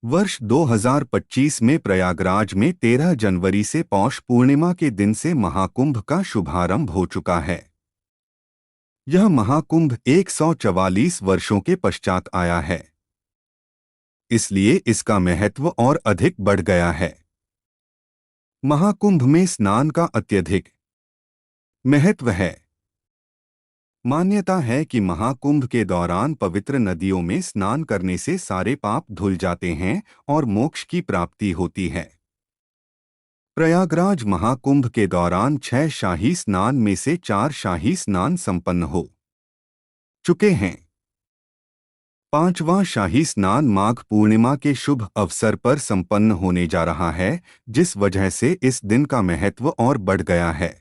वर्ष 2025 में प्रयागराज में 13 जनवरी से पौष पूर्णिमा के दिन से महाकुंभ का शुभारंभ हो चुका है। यह महाकुंभ 144 वर्षों के पश्चात आया है, इसलिए इसका महत्व और अधिक बढ़ गया है। महाकुंभ में स्नान का अत्यधिक महत्व है। मान्यता है कि महाकुंभ के दौरान पवित्र नदियों में स्नान करने से सारे पाप धुल जाते हैं और मोक्ष की प्राप्ति होती है। प्रयागराज महाकुंभ के दौरान 6 शाही स्नान में से 4 शाही स्नान संपन्न हो चुके हैं। 5वां शाही स्नान माघ पूर्णिमा के शुभ अवसर पर संपन्न होने जा रहा है, जिस वजह से इस दिन का महत्व और बढ़ गया है।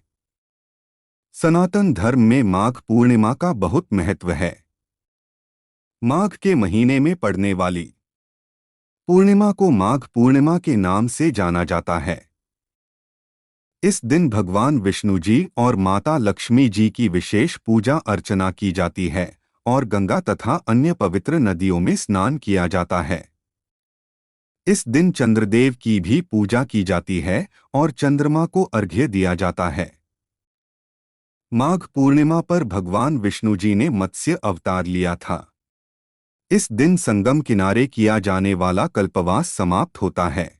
सनातन धर्म में माघ पूर्णिमा का बहुत महत्व है। माघ के महीने में पड़ने वाली पूर्णिमा को माघ पूर्णिमा के नाम से जाना जाता है। इस दिन भगवान विष्णु जी और माता लक्ष्मी जी की विशेष पूजा अर्चना की जाती है और गंगा तथा अन्य पवित्र नदियों में स्नान किया जाता है। इस दिन चंद्रदेव की भी पूजा की जाती है और चंद्रमा को अर्घ्य दिया जाता है। माघ पूर्णिमा पर भगवान विष्णु जी ने मत्स्य अवतार लिया था। इस दिन संगम किनारे किया जाने वाला कल्पवास समाप्त होता है।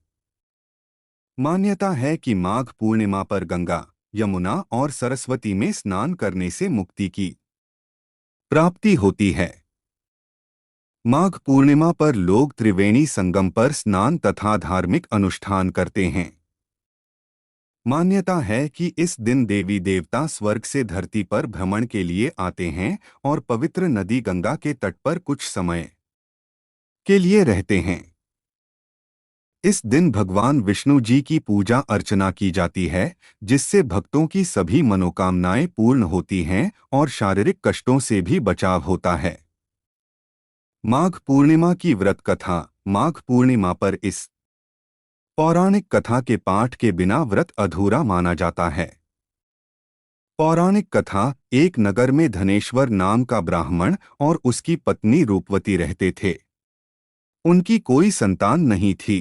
मान्यता है कि माघ पूर्णिमा पर गंगा, यमुना और सरस्वती में स्नान करने से मुक्ति की प्राप्ति होती है। माघ पूर्णिमा पर लोग त्रिवेणी संगम पर स्नान तथा धार्मिक अनुष्ठान करते हैं। मान्यता है कि इस दिन देवी देवता स्वर्ग से धरती पर भ्रमण के लिए आते हैं और पवित्र नदी गंगा के तट पर कुछ समय के लिए रहते हैं। इस दिन भगवान विष्णु जी की पूजा अर्चना की जाती है, जिससे भक्तों की सभी मनोकामनाएं पूर्ण होती हैं और शारीरिक कष्टों से भी बचाव होता है। माघ पूर्णिमा की व्रत कथा। माघ पूर्णिमा पर इस पौराणिक कथा के पाठ के बिना व्रत अधूरा माना जाता है। पौराणिक कथा। एक नगर में धनेश्वर नाम का ब्राह्मण और उसकी पत्नी रूपवती रहते थे। उनकी कोई संतान नहीं थी।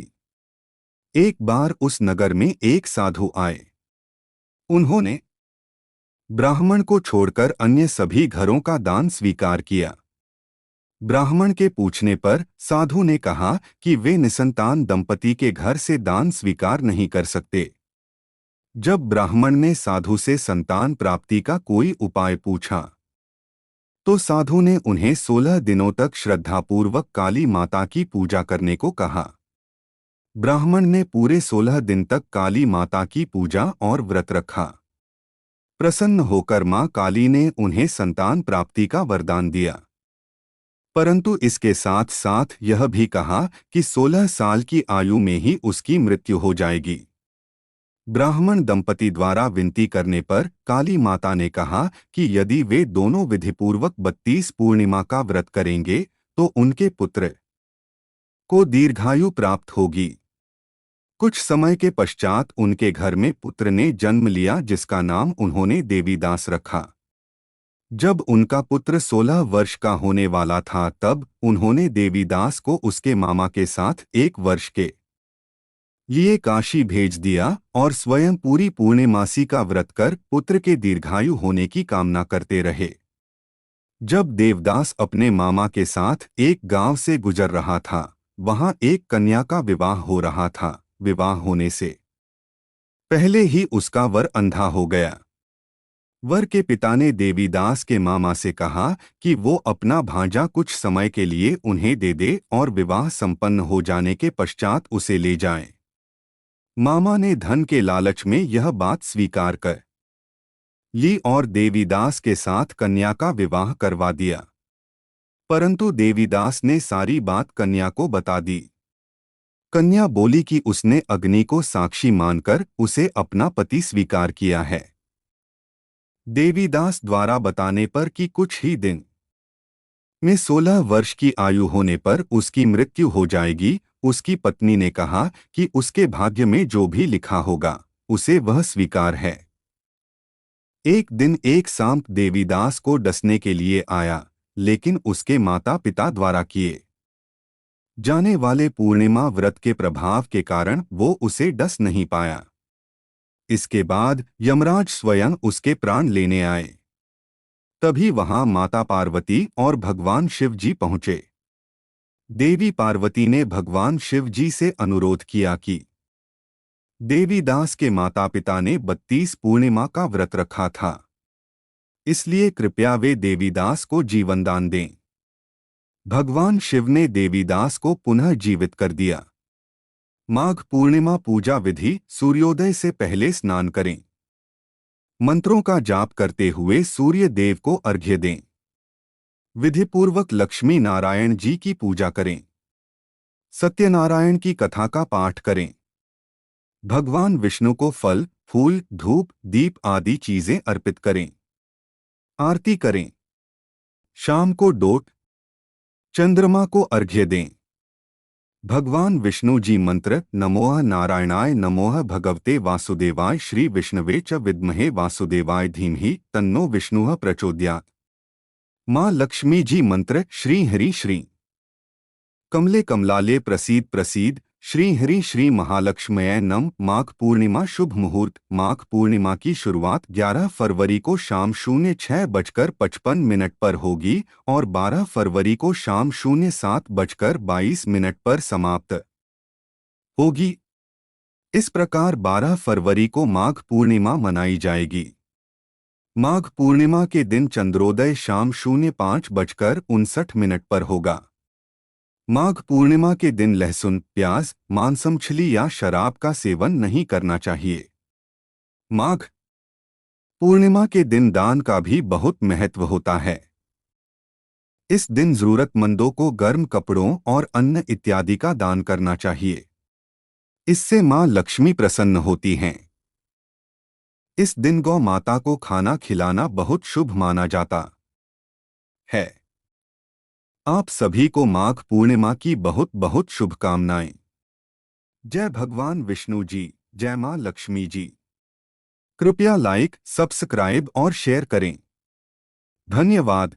एक बार उस नगर में एक साधु आए। उन्होंने ब्राह्मण को छोड़कर अन्य सभी घरों का दान स्वीकार किया। ब्राह्मण के पूछने पर साधु ने कहा कि वे निसंतान दंपति के घर से दान स्वीकार नहीं कर सकते। जब ब्राह्मण ने साधु से संतान प्राप्ति का कोई उपाय पूछा, तो साधु ने उन्हें 16 दिनों तक श्रद्धापूर्वक काली माता की पूजा करने को कहा। ब्राह्मण ने पूरे 16 दिन तक काली माता की पूजा और व्रत रखा। प्रसन्न होकर मां काली ने उन्हें संतान प्राप्ति का वरदान दिया, परंतु इसके साथ साथ यह भी कहा कि 16 साल की आयु में ही उसकी मृत्यु हो जाएगी। ब्राह्मण दंपति द्वारा विनती करने पर काली माता ने कहा कि यदि वे दोनों विधिपूर्वक 32 पूर्णिमा का व्रत करेंगे तो उनके पुत्र को दीर्घायु प्राप्त होगी। कुछ समय के पश्चात उनके घर में पुत्र ने जन्म लिया, जिसका नाम उन्होंने देवीदास रखा। जब उनका पुत्र 16 वर्ष का होने वाला था, तब उन्होंने देवीदास को उसके मामा के साथ 1 वर्ष के लिए काशी भेज दिया और स्वयं पूरी पूर्णिमासी का व्रत कर पुत्र के दीर्घायु होने की कामना करते रहे। जब देवदास अपने मामा के साथ एक गांव से गुजर रहा था, वहां एक कन्या का विवाह हो रहा था। विवाह होने से पहले ही उसका वर अंधा हो गया। वर के पिता ने देवीदास के मामा से कहा कि वो अपना भांजा कुछ समय के लिए उन्हें दे दे और विवाह संपन्न हो जाने के पश्चात उसे ले जाएं। मामा ने धन के लालच में यह बात स्वीकार कर ली और देवीदास के साथ कन्या का विवाह करवा दिया। परंतु देवीदास ने सारी बात कन्या को बता दी। कन्या बोली कि उसने अग्नि को साक्षी मानकर उसे अपना पति स्वीकार किया है। देवीदास द्वारा बताने पर कि कुछ ही दिन में 16 वर्ष की आयु होने पर उसकी मृत्यु हो जाएगी, उसकी पत्नी ने कहा कि उसके भाग्य में जो भी लिखा होगा उसे वह स्वीकार है। एक दिन एक सांप देवीदास को डसने के लिए आया, लेकिन उसके माता पिता द्वारा किए जाने वाले पूर्णिमा व्रत के प्रभाव के कारण वो उसे डस नहीं पाया। इसके बाद यमराज स्वयं उसके प्राण लेने आए। तभी वहां माता पार्वती और भगवान शिव जी पहुंचे। देवी पार्वती ने भगवान शिव जी से अनुरोध किया कि देवीदास के माता पिता ने 32 पूर्णिमा का व्रत रखा था, इसलिए कृपया वे देवीदास को जीवन दान दें। भगवान शिव ने देवीदास को पुनः जीवित कर दिया। माघ पूर्णिमा पूजा विधि: सूर्योदय से पहले स्नान करें। मंत्रों का जाप करते हुए सूर्य देव को अर्घ्य दें। विधिपूर्वक लक्ष्मी नारायण जी की पूजा करें। सत्यनारायण की कथा का पाठ करें। भगवान विष्णु को फल, फूल, धूप, दीप आदि चीजें अर्पित करें। आरती करें। शाम को डोट चंद्रमा को अर्घ्य दें। भगवान विष्णु जी मंत्र: नमोः नारायणाय, नमोः भगवते वासुदेवाय, श्री विष्णवे च विद्महे वासुदेवाय धीमहि तन्नो विष्णुः प्रचोदयात्। मां लक्ष्मी जी मंत्र: श्री हरि श्री कमले कमलाले प्रसीद प्रसीद, श्री हरि श्री महालक्ष्मये नम। माघ पूर्णिमा शुभ मुहूर्त: माघ पूर्णिमा की शुरुआत 11 फरवरी को शाम 06:55 पर होगी और 12 फरवरी को शाम 07:22 पर समाप्त होगी। इस प्रकार 12 फरवरी को माघ पूर्णिमा मनाई जाएगी। माघ पूर्णिमा के दिन चंद्रोदय शाम 05:59 पर होगा। माघ पूर्णिमा के दिन लहसुन, प्याज, मांस, मछली या शराब का सेवन नहीं करना चाहिए। माघ पूर्णिमा के दिन दान का भी बहुत महत्व होता है। इस दिन जरूरतमंदों को गर्म कपड़ों और अन्न इत्यादि का दान करना चाहिए। इससे मां लक्ष्मी प्रसन्न होती हैं। इस दिन गौ माता को खाना खिलाना बहुत शुभ माना जाता है। आप सभी को माघ पूर्णिमा की बहुत बहुत शुभकामनाएं। जय भगवान विष्णु जी, जय मां लक्ष्मी जी। कृपया लाइक, सब्सक्राइब और शेयर करें। धन्यवाद।